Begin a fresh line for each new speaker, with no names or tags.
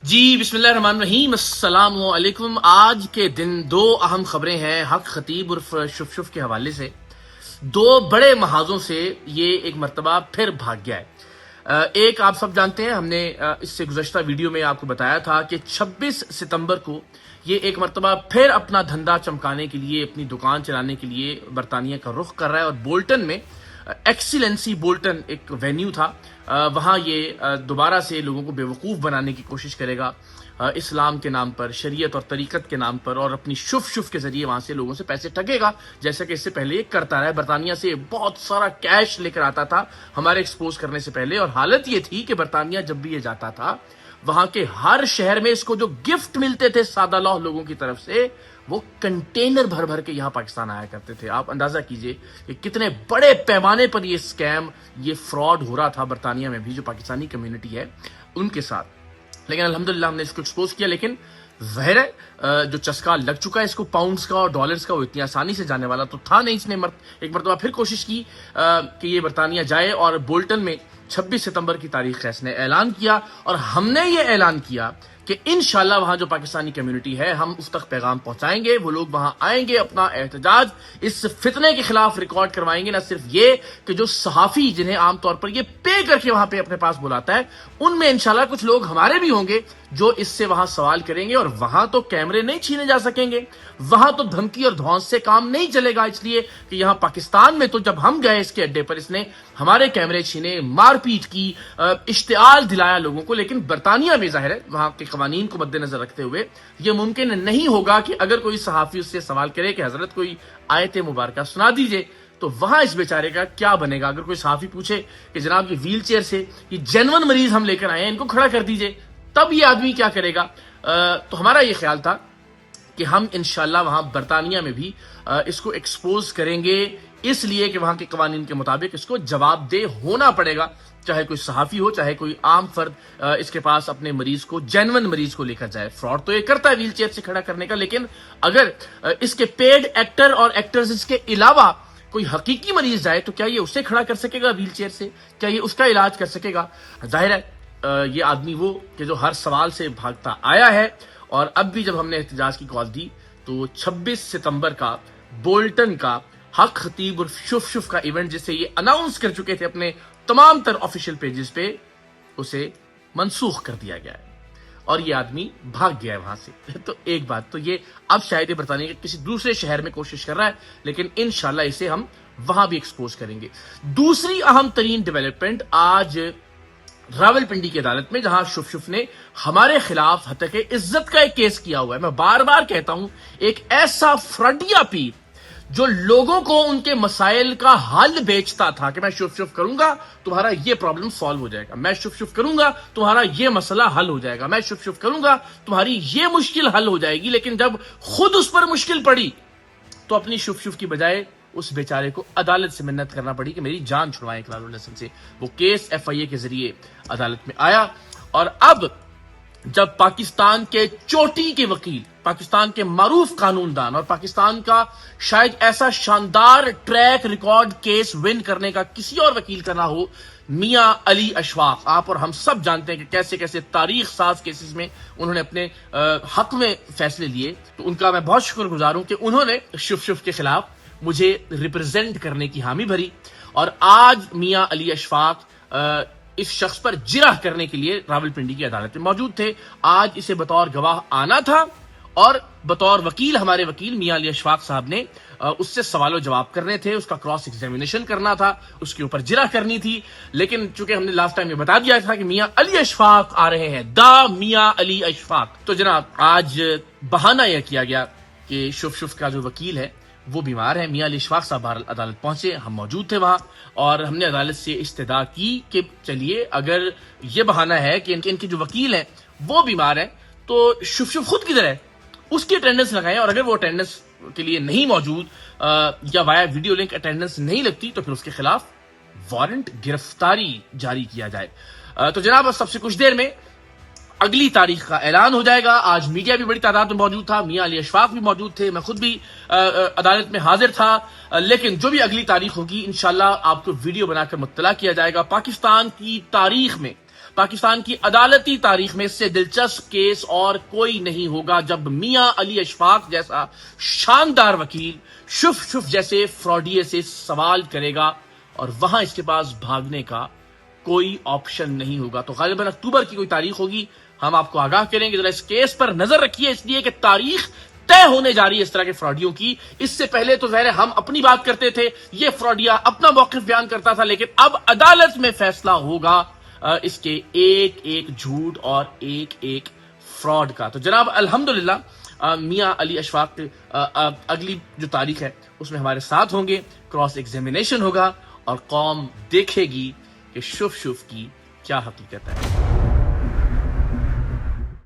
جی بسم اللہ الرحمن الرحیم، السلام علیکم۔ آج کے دن دو اہم خبریں ہیں حق خطیب عرف شف کے حوالے سے۔ دو بڑے محاذوں سے یہ ایک مرتبہ پھر بھاگ گیا ہے۔ ایک آپ سب جانتے ہیں، ہم نے اس سے گزشتہ ویڈیو میں آپ کو بتایا تھا کہ 26 ستمبر کو یہ ایک مرتبہ پھر اپنا دھندا چمکانے کے لیے، اپنی دکان چلانے کے لیے برطانیہ کا رخ کر رہا ہے، اور بولٹن میں ایکسیلنسی بولٹن ایک وینیو تھا، وہاں یہ دوبارہ سے لوگوں کو بیوقوف بنانے کی کوشش کرے گا اسلام کے نام پر، شریعت اور طریقت کے نام پر، اور اپنی شف کے ذریعے وہاں سے لوگوں سے پیسے ٹھگے گا، جیسا کہ اس سے پہلے یہ کرتا رہا ہے۔ برطانیہ سے بہت سارا کیش لے کر آتا تھا ہمارے ایکسپوز کرنے سے پہلے، اور حالت یہ تھی کہ برطانیہ جب بھی یہ جاتا تھا وہاں کے ہر شہر میں اس کو جو گفٹ ملتے تھے سادہ لوح لوگوں کی طرف سے، وہ کنٹینر بھر بھر کے یہاں پاکستان آیا کرتے تھے۔ آپ اندازہ کیجئے کہ کتنے بڑے پیمانے پر یہ سکیم، یہ فراڈ ہو رہا تھا برطانیہ میں بھی، جو پاکستانی کمیونٹی ہے ان کے ساتھ۔ لیکن الحمدللہ ہم نے اس کو ایکسپوز کیا، لیکن ظاہر ہے جو چسکا لگ چکا ہے اس کو پاؤنڈز کا اور ڈالرز کا، وہ اتنی آسانی سے جانے والا تو تھا نہیں۔ اس نے ایک مرتبہ پھر کوشش کی کہ یہ برطانیہ جائے، اور بولٹن میں 26 ستمبر کی تاریخ کا اس نے اعلان کیا، اور ہم نے یہ اعلان کیا کہ انشاءاللہ وہاں جو پاکستانی کمیونٹی ہے ہم اس تک پیغام پہنچائیں گے، وہ لوگ وہاں آئیں گے، اپنا احتجاج اس فتنے کے خلاف ریکارڈ کروائیں گے۔ نہ صرف یہ کہ جو صحافی جنہیں عام طور پر یہ پے کر کے وہاں پہ اپنے پاس بلاتا ہے، ان میں انشاءاللہ کچھ لوگ ہمارے بھی ہوں گے جو اس سے وہاں سوال کریں گے، اور وہاں تو کیمرے نہیں چھینے جا سکیں گے، وہاں تو دھمکی اور دھونس سے کام نہیں چلے گا، اس لیے کہ یہاں پاکستان میں تو جب ہم گئے اس کے اڈے پر، اس نے ہمارے کیمرے چھینے، مار پیٹ کی، اشتعال دلایا لوگوں کو۔ لیکن برطانیہ میں ظاہر ہے وہاں کے قوانین کو مد نظر رکھتے ہوئے یہ ممکن نہیں ہوگا کہ اگر کوئی صحافی اس سے سوال کرے کہ حضرت کوئی آیت مبارکہ سنا دیجئے، تو وہاں اس بیچارے کا کیا بنے گا۔ اگر کوئی صحافی پوچھے کہ جناب یہ ویل چیئر سے یہ جینون مریض ہم لے کر آئے ہیں، ان کو کھڑا کر دیجئے، تب یہ آدمی کیا کرے گا۔ تو ہمارا یہ خیال تھا کہ ہم انشاءاللہ وہاں برطانیہ میں بھی اس کو ایکسپوز کریں گے، اس لیے کہ وہاں کے قوانین کے مطابق اس کو جواب دہ ہونا پڑے گا، چاہے کوئی صحافی ہو، چاہے کوئی عام فرد اس کے پاس اپنے مریض کو، جینون مریض کو لے کر جائے۔ فراڈ تو یہ کرتا ہے ویل چیئر سے کھڑا کرنے کا، لیکن اگر اس کے پیڈ ایکٹر اور ایکٹرز کے علاوہ کوئی حقیقی مریض جائے تو کیا یہ اسے کھڑا کر سکے گا ویل چیئر سے؟ کیا یہ اس کا علاج کر سکے گا؟ ظاہر ہے یہ آدمی وہ کہ جو ہر سوال سے بھاگتا آیا ہے، اور اب بھی جب ہم نے احتجاج کی کال دی تو 26 ستمبر کا بولٹن کا حق خطیب اور شف کا ایونٹ، جسے یہ اناؤنس کر چکے تھے اپنے تمام تر آفیشیل پیجز پہ، اسے منسوخ کر دیا گیا ہے، اور یہ آدمی بھاگ گیا ہے وہاں سے۔ تو ایک بات تو یہ، اب شاید یہ برطانیہ کے کسی دوسرے شہر میں کوشش کر رہا ہے، لیکن انشاءاللہ اسے ہم وہاں بھی ایکسپوز کریں گے۔ دوسری اہم ترین ڈیولپمنٹ آج راولپنڈی کی عدالت میں، جہاں شف نے ہمارے خلاف حتیٰ عزت کا ایک کیس کیا ہوا ہے۔ میں بار بار کہتا ہوں، ایک ایسا فرڈیا پیر جو لوگوں کو ان کے مسائل کا حل بیچتا تھا کہ میں شف کروں گا تمہارا یہ پرابلم سالو ہو جائے گا، میں شف کروں گا تمہارا یہ مسئلہ حل ہو جائے گا، میں شف کروں گا تمہاری یہ مشکل حل ہو جائے گی، لیکن جب خود اس پر مشکل پڑی تو اپنی شف کی بجائے اس بیچارے کو عدالت سے منت کرنا پڑی کہ میری جان چھڑوائیں اقرار الحسن سے۔ وہ کیس FIA کے ذریعے عدالت میں آیا، اور اب جب پاکستان کے چوٹی کے وکیل، پاکستان کے معروف قانون دان، اور پاکستان کا شاید ایسا شاندار ٹریک ریکارڈ کیس ون کرنے کا کسی اور وکیل کا نہ ہو، میاں علی اشفاق، آپ اور ہم سب جانتے ہیں کہ کیسے کیسے تاریخ ساز کیسز میں انہوں نے اپنے حق میں فیصلے لیے، تو ان کا میں بہت شکر گزار ہوں کہ انہوں نے شف کے خلاف مجھے ریپرزینٹ کرنے کی حامی بھری، اور آج میاں علی اشفاق اس شخص پر جرح کرنے کے لیے راولپنڈی کی عدالت میں موجود تھے۔ آج اسے بطور گواہ آنا تھا، اور بطور وکیل ہمارے وکیل میاں علی اشفاق صاحب نے اس سے سوال و جواب کرنے تھے، اس کا کراس ایگزامینیشن کرنا تھا، اس کے اوپر جرح کرنی تھی۔ لیکن چونکہ ہم نے لاسٹ ٹائم یہ بتا دیا تھا کہ میاں علی اشفاق آ رہے ہیں، میاں علی اشفاق، تو جناب آج بہانہ یہ کیا گیا کہ شف کا جو وکیل ہے وہ بیمار ہے۔ میاں علی اشفاق صاحب عدالت پہنچے، ہم موجود تھے وہاں، اور ہم نے عدالت سے استدعا کی کہ چلیے اگر یہ بہانہ ہے کہ ان کے جو وکیل ہیں وہ بیمار ہیں، تو شف خود کدھر ہے، اس کی اٹینڈنس لگائیں، اور اگر وہ اٹینڈنس کے لیے نہیں موجود یا وایا ویڈیو لنک اٹینڈنس نہیں لگتی تو پھر اس کے خلاف وارنٹ گرفتاری جاری کیا جائے۔ تو جناب سب سے کچھ دیر میں اگلی تاریخ کا اعلان ہو جائے گا۔ آج میڈیا بھی بڑی تعداد میں موجود تھا، میاں علی اشفاق بھی موجود تھے، میں خود بھی عدالت میں حاضر تھا، لیکن جو بھی اگلی تاریخ ہوگی انشاءاللہ آپ کو ویڈیو بنا کر مطلع کیا جائے گا۔ پاکستان کی تاریخ میں پاکستان کی عدالتی تاریخ میں اس سے دلچسپ کیس اور کوئی نہیں ہوگا جب میاں علی اشفاق جیسا شاندار وکیل شف شف جیسے فراڈیے سے سوال کرے گا اور وہاں اس کے پاس بھاگنے کا کوئی آپشن نہیں ہوگا. تو غالباً اکتوبر کی کوئی تاریخ ہوگی, ہم آپ کو آگاہ کریں گے. ذرا اس کیس پر نظر رکھیے, اس لیے کہ تاریخ طے ہونے جا رہی ہے اس طرح کے فراڈیوں کی. اس سے پہلے تو ظاہر ہم اپنی بات کرتے تھے, یہ فراڈیا اپنا موقف بیان کرتا تھا, لیکن اب عدالت میں فیصلہ ہوگا اس کے ایک ایک جھوٹ اور ایک ایک فراڈ کا. تو جناب الحمدللہ میاں علی اشفاق اگلی جو تاریخ ہے اس میں ہمارے ساتھ ہوں گے, کراس ایگزامینیشن ہوگا اور قوم دیکھے گی کہ شف شف کی کیا حقیقت ہے.